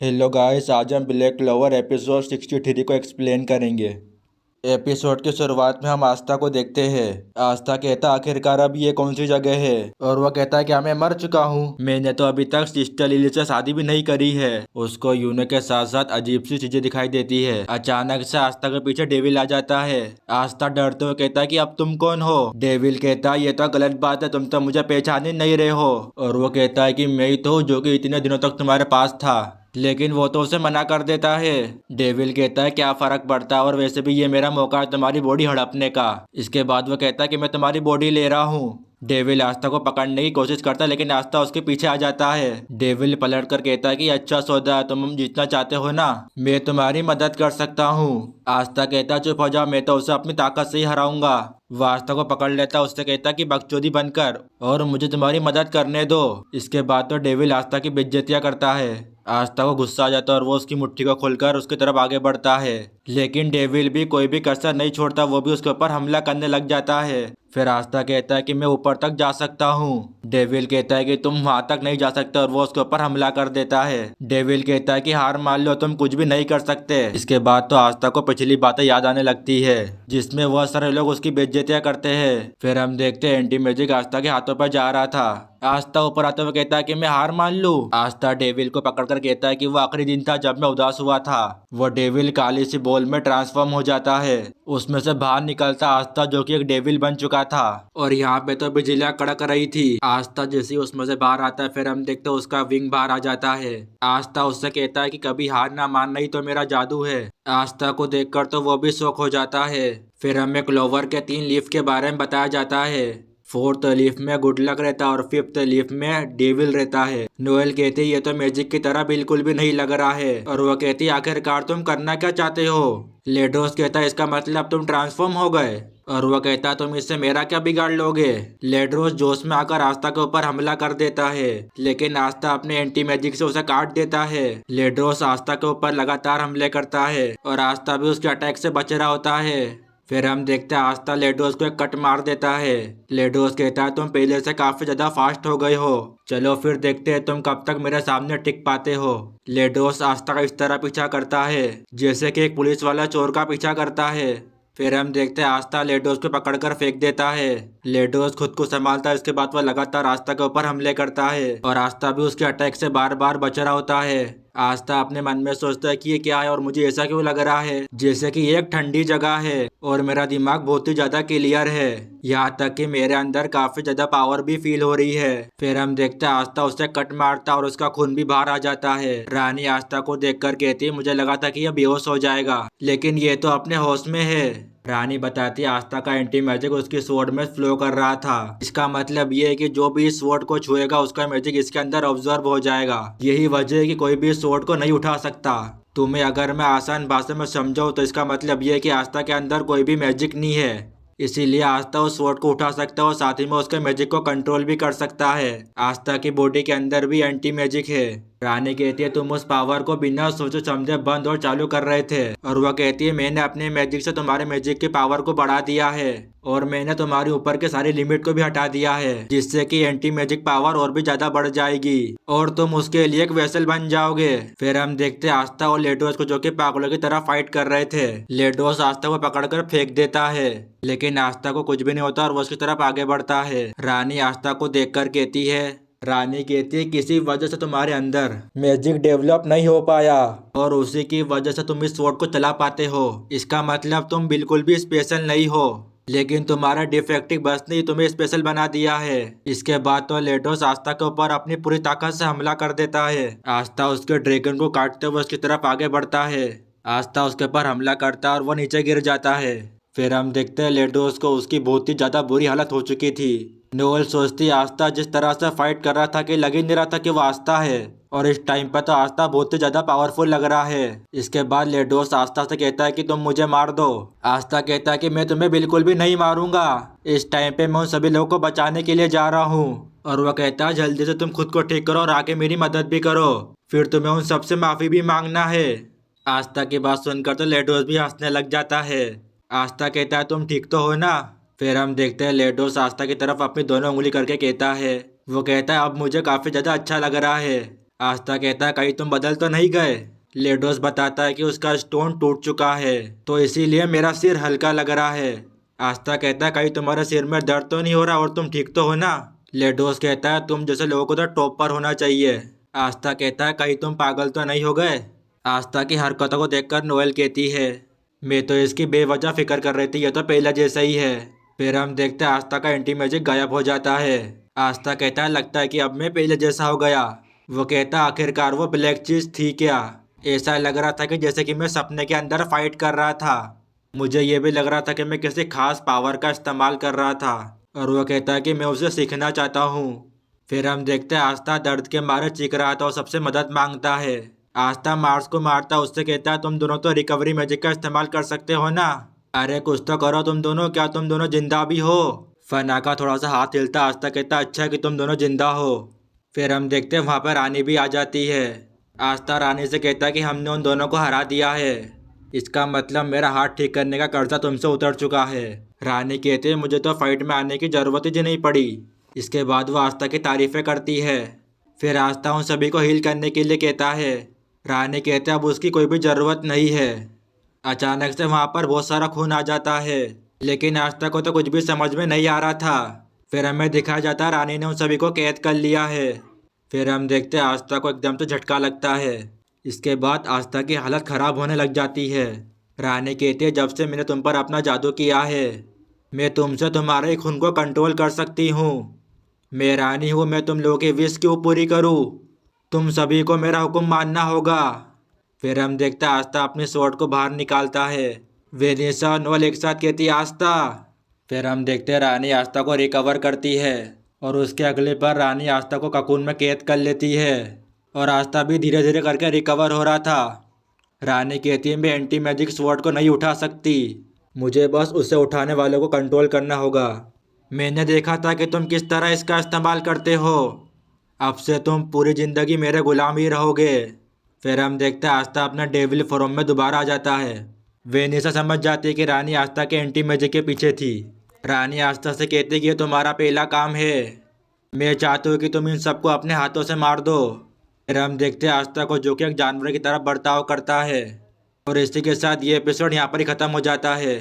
Hello guys, आज हम black clover episode 63 को एक्सप्लेन करेंगे। एपिसोड की शुरुआत में हम आस्था को देखते हैं। आस्था कहता आखिरकार अब ये कौन सी जगह है, और वो कहता है कि मैं मर चुका हूँ, मैंने तो अभी तक सिस्टर लिली से शादी भी नहीं करी है। उसको यूनो के साथ साथ अजीब सी चीजें दिखाई देती है। अचानक से आस्था के पीछे डेविल आ जाता है। आस्था डरते हुए कहता है कि अब तुम कौन हो। डेविल कहता है ये तो गलत बात है, तुम तो मुझे पहचान ही नहीं रहे हो। और वो कहता है कि मैं ही तो हूँ जो कि इतने दिनों तक तुम्हारे पास था, लेकिन वो तो उसे मना कर देता है। डेविल कहता है क्या फर्क पड़ता है, और वैसे भी ये मेरा मौका है तुम्हारी बॉडी हड़पने का। इसके बाद वो कहता है कि मैं तुम्हारी बॉडी ले रहा हूँ। डेविल आस्था को पकड़ने की कोशिश करता है, लेकिन आस्था उसके पीछे आ जाता है। डेविल पलट कर कहता है कि अच्छा सौदा है, तुम जीतना चाहते हो ना, मैं तुम्हारी मदद कर सकता हूँ। आस्था कहता है चुप हो जाओ, मैं तो उसे अपनी ताकत से ही हराऊंगा। वो आस्था को पकड़ लेता है, उससे कहता है कि बकचोदी बनकर और मुझे तुम्हारी मदद करने दो। इसके बाद तो डेविल आस्था की बेइज्जतियां करता है। आस्था को गुस्सा आ जाता है और वो उसकी मुट्ठी को खोलकर उसकी तरफ आगे बढ़ता है, लेकिन डेविल भी कोई भी कसर नहीं छोड़ता, वो भी उसके ऊपर हमला करने लग जाता है। फिर आस्था कहता है कि मैं ऊपर तक जा सकता हूँ। डेविल कहता है कि तुम वहां तक नहीं जा सकते, और वो उसके ऊपर हमला कर देता है। डेविल कहता है कि हार मान लो, तुम कुछ भी नहीं कर सकते। इसके बाद तो आस्था को पिछली बातें याद आने लगती है, जिसमें वह सारे लोग उसकी बेइज्जतियां करते हैं। फिर हम देखते हैं एंटी मैजिक आस्था के हाथों पर जा रहा था। आस्था ऊपर आते हुए कहता है कि मैं हार मान लूं। आस्था डेविल को पकड़कर कहता है कि वो आखिरी दिन था जब मैं उदास हुआ था। वो डेविल काली सी बॉल में ट्रांसफॉर्म हो जाता है। उसमें से बाहर निकलता आस्था, जो कि एक डेविल बन चुका था, और यहाँ पे तो बिजलियां कड़क रही थी। आस्था जैसे ही उसमें से बाहर आता है, फिर हम देखते हैं उसका विंग बाहर आ जाता है। आस्था उससे कहता है कि कभी हार ना मानना ही तो मेरा जादू है। आस्था को देखकर तो वो भी शौक हो जाता है। फिर हमें क्लोवर के 3 लीफ के बारे में बताया जाता है। 4th लीफ में गुड लक रहता है और 5th लीफ में डेविल रहता है। नोएल कहती है ये तो मैजिक की तरह बिल्कुल भी नहीं लग रहा है, और वो कहती है आखिरकार तुम करना क्या चाहते हो। लेड्रोस कहता है इसका मतलब तुम ट्रांसफॉर्म हो गए, और वो कहता है तुम इससे मेरा क्या बिगाड़ लोगे। लेड्रोस जोश में आकर आस्था के ऊपर हमला कर देता है, लेकिन आस्था अपने एंटी मैजिक से उसे काट देता है। लेड्रोस आस्था के ऊपर लगातार हमले करता है, और आस्था भी उसके अटैक से बच रहा होता है। फिर हम देखते हैं आस्था लेडोस को एक कट मार देता है। लेडोस कहता है तुम पहले से काफी ज्यादा फास्ट हो गए हो, चलो फिर देखते हैं तुम कब तक मेरे सामने टिक पाते हो। लेडोस आस्था का इस तरह पीछा करता है जैसे कि एक पुलिस वाला चोर का पीछा करता है। फिर हम देखते हैं आस्था लेडोस को पकड़कर फेंक देता है। लेडोस खुद को संभालता है, इसके बाद वह लगातार आस्था के ऊपर हमले करता है, और आस्था भी उसके अटैक से बार बार बच रहा होता है। आस्था अपने मन में सोचता है कि ये क्या है, और मुझे ऐसा क्यों लग रहा है जैसे कि ये एक ठंडी जगह है, और मेरा दिमाग बहुत ही ज्यादा क्लियर है, यहाँ तक कि मेरे अंदर काफी ज्यादा पावर भी फील हो रही है। फिर हम देखते हैं आस्था उससे कट मारता और उसका खून भी बाहर आ जाता है। रानी आस्था को देखकर कहती है मुझे लगा था कि यह बेहोश हो जाएगा, लेकिन ये तो अपने होश में है। रानी बताती है आस्था का एंटी मैजिक उसकी स्वॉर्ड में फ्लो कर रहा था, इसका मतलब ये है कि जो भी इस स्वॉर्ड को छुएगा उसका मैजिक इसके अंदर ऑब्जर्व हो जाएगा। यही वजह है कि कोई भी इस स्वॉर्ड को नहीं उठा सकता। तुम्हें अगर मैं आसान भाषा में समझाऊं तो इसका मतलब ये है कि आस्था के अंदर कोई भी मैजिक नहीं है, इसीलिए आस्था उस स्वॉर्ड को उठा सकता है और साथ ही में उसके मैजिक को कंट्रोल भी कर सकता है। आस्था की बॉडी के अंदर भी एंटी मैजिक है। रानी कहती है तुम उस पावर को बिना सोचे समझे बंद और चालू कर रहे थे, और वह कहती है मैंने अपने मैजिक से तुम्हारे मैजिक की पावर को बढ़ा दिया है, और मैंने तुम्हारे ऊपर के सारी लिमिट को भी हटा दिया है, जिससे कि एंटी मैजिक पावर और भी ज्यादा बढ़ जाएगी और तुम उसके लिए एक वेसल बन जाओगे। फिर हम देखते हैं आस्था और लेडोस को, जो कि पागलों की तरह फाइट कर रहे थे। लेडोस आस्था को पकड़कर फेंक देता है, लेकिन आस्था को कुछ भी नहीं होता और वो उसकी तरफ आगे बढ़ता है। रानी आस्था को देखकर कहती है किसी वजह से तुम्हारे अंदर मैजिक डेवलप नहीं हो पाया, और उसी की वजह से तुम इस स्वॉर्ड को चला पाते हो, इसका मतलब तुम बिल्कुल भी स्पेशल नहीं हो, लेकिन तुम्हारा डिफेक्टिव बस ने तुम्हें स्पेशल बना दिया है। इसके बाद तो लेडोस आस्था के ऊपर अपनी पूरी ताकत से हमला कर देता है। आस्था उसके ड्रैगन को काटते हुए उसकी तरफ आगे बढ़ता है। आस्था उसके ऊपर हमला करता है और वो नीचे गिर जाता है। फिर हम देखते हैं लेडोस को उसकी बहुत ही ज्यादा बुरी हालत हो चुकी थी। नोएल सोचती आस्था जिस तरह से फाइट कर रहा था कि लग ही नहीं रहा था कि वो आस्था है, और इस टाइम पर तो आस्था बहुत ही ज्यादा पावरफुल लग रहा है। इसके बाद लेडोस आस्था से कहता है कि तुम मुझे मार दो। आस्था कहता है कि मैं तुम्हें बिल्कुल भी नहीं मारूंगा, इस टाइम पे मैं उन सभी लोगों को बचाने के लिए जा रहा हूँ। और वह कहता है जल्दी से तुम खुद को ठीक करो और आके मेरी मदद भी करो, फिर तुम्हें उन सबसे माफी भी मांगना है। आस्था की बात सुनकर तो लेडोस भी हंसने लग जाता है। आस्था कहता है तुम ठीक तो हो ना। फिर हम देखते हैं लेडोस आस्था की तरफ अपनी दोनों उंगली करके कहता है, वो कहता है अब मुझे काफी ज्यादा अच्छा लग रहा है। आस्था कहता है कहीं तुम बदल तो नहीं गए। लेडोस बताता है कि उसका स्टोन टूट चुका है तो इसीलिए मेरा सिर हल्का लग रहा है। आस्था कहता है कहीं तुम्हारे सिर में दर्द तो नहीं हो रहा और तुम ठीक तो हो ना। लेडोस कहता है तुम जैसे लोगों को तो टॉप पर होना चाहिए। आस्था कहता है कहीं तुम पागल तो नहीं हो गए। आस्था की हरकतों को देखकर नोएल कहती है मैं तो इसकी बेवजह फिक्र कर रही थी, ये तो पहला जैसा ही है। फिर हम देखते हैं आस्था का एंटी मैजिक गायब हो जाता है। आस्था कहता है लगता है कि अब मैं पहले जैसा हो गया। वो कहता आखिरकार वो ब्लैक चीज थी क्या। ऐसा लग रहा था कि जैसे कि मैं सपने के अंदर फाइट कर रहा था। मुझे ये भी लग रहा था कि मैं किसी खास पावर का इस्तेमाल कर रहा था और वो कहता है कि मैं उसे सीखना चाहता हूँ। फिर हम देखते हैं आस्था दर्द के मारे चीख रहा था और सबसे मदद मांगता है। आस्था मार्स को मारता उससे कहता है तुम दोनों तो रिकवरी मैजिक का इस्तेमाल कर सकते हो ना। अरे कुछ तो करो तुम दोनों, क्या तुम दोनों जिंदा भी हो। फना का थोड़ा सा हाथ हिलता, आस्था कहता अच्छा कि तुम दोनों जिंदा हो। फिर हम देखते हैं वहाँ पर रानी भी आ जाती है। आस्था रानी से कहता है कि हमने उन दोनों को हरा दिया है, इसका मतलब मेरा हाथ ठीक करने का कर्जा तुमसे उतर चुका है। रानी कहती है मुझे तो फाइट में आने की जरूरत ही नहीं पड़ी। इसके बाद वो आस्था की तारीफें करती है। फिर आस्था उन सभी को हील करने के लिए कहता है। रानी कहते अब उसकी कोई भी ज़रूरत नहीं है। अचानक से वहाँ पर बहुत सारा खून आ जाता है, लेकिन आस्था को तो कुछ भी समझ में नहीं आ रहा था। फिर हमें दिखाया जाता है रानी ने उन सभी को कैद कर लिया है। फिर हम देखते हैं आस्था को एकदम से झटका लगता है। इसके बाद आस्था की हालत ख़राब होने लग जाती है। रानी कहती है जब से मैंने तुम पर अपना जादू किया है मैं तुमसे तुम्हारे खून को कंट्रोल कर सकती हूँ। मैं रानी हूँ, मैं तुम लोगों की विश क्यों पूरी करूँ। तुम सभी को मेरा हुक्म मानना होगा। फिर हम देखते हैं आस्था अपनी स्वॉर्ड को बाहर निकालता है। वेनिसा और नोएल एक साथ कहती है आस्था। फिर हम देखते हैं रानी आस्था को रिकवर करती है और उसके अगले पर रानी आस्था को ककून में कैद कर लेती है और आस्था भी धीरे धीरे करके रिकवर हो रहा था। रानी कहती है मैं एंटी मैजिक स्वॉर्ड को नहीं उठा सकती, मुझे बस उसे उठाने वालों को कंट्रोल करना होगा। मैंने देखा था कि तुम किस तरह इसका इस्तेमाल करते हो, अब से तुम पूरी ज़िंदगी मेरे गुलाम ही रहोगे। फिर हम देखते हैं आस्था अपना डेविल फॉर्म में दोबारा आ जाता है। वेनिसा समझ जाती है कि रानी आस्था के एंटी मैजिक के पीछे थी। रानी आस्था से कहती है कि ये तुम्हारा पहला काम है, मैं चाहती हूँ कि तुम इन सबको अपने हाथों से मार दो। फिर हम देखते हैं आस्था को जो कि एक जानवर की तरह बर्ताव करता है। और इसी के साथ ये एपिसोड यहाँ पर ही ख़त्म हो जाता है।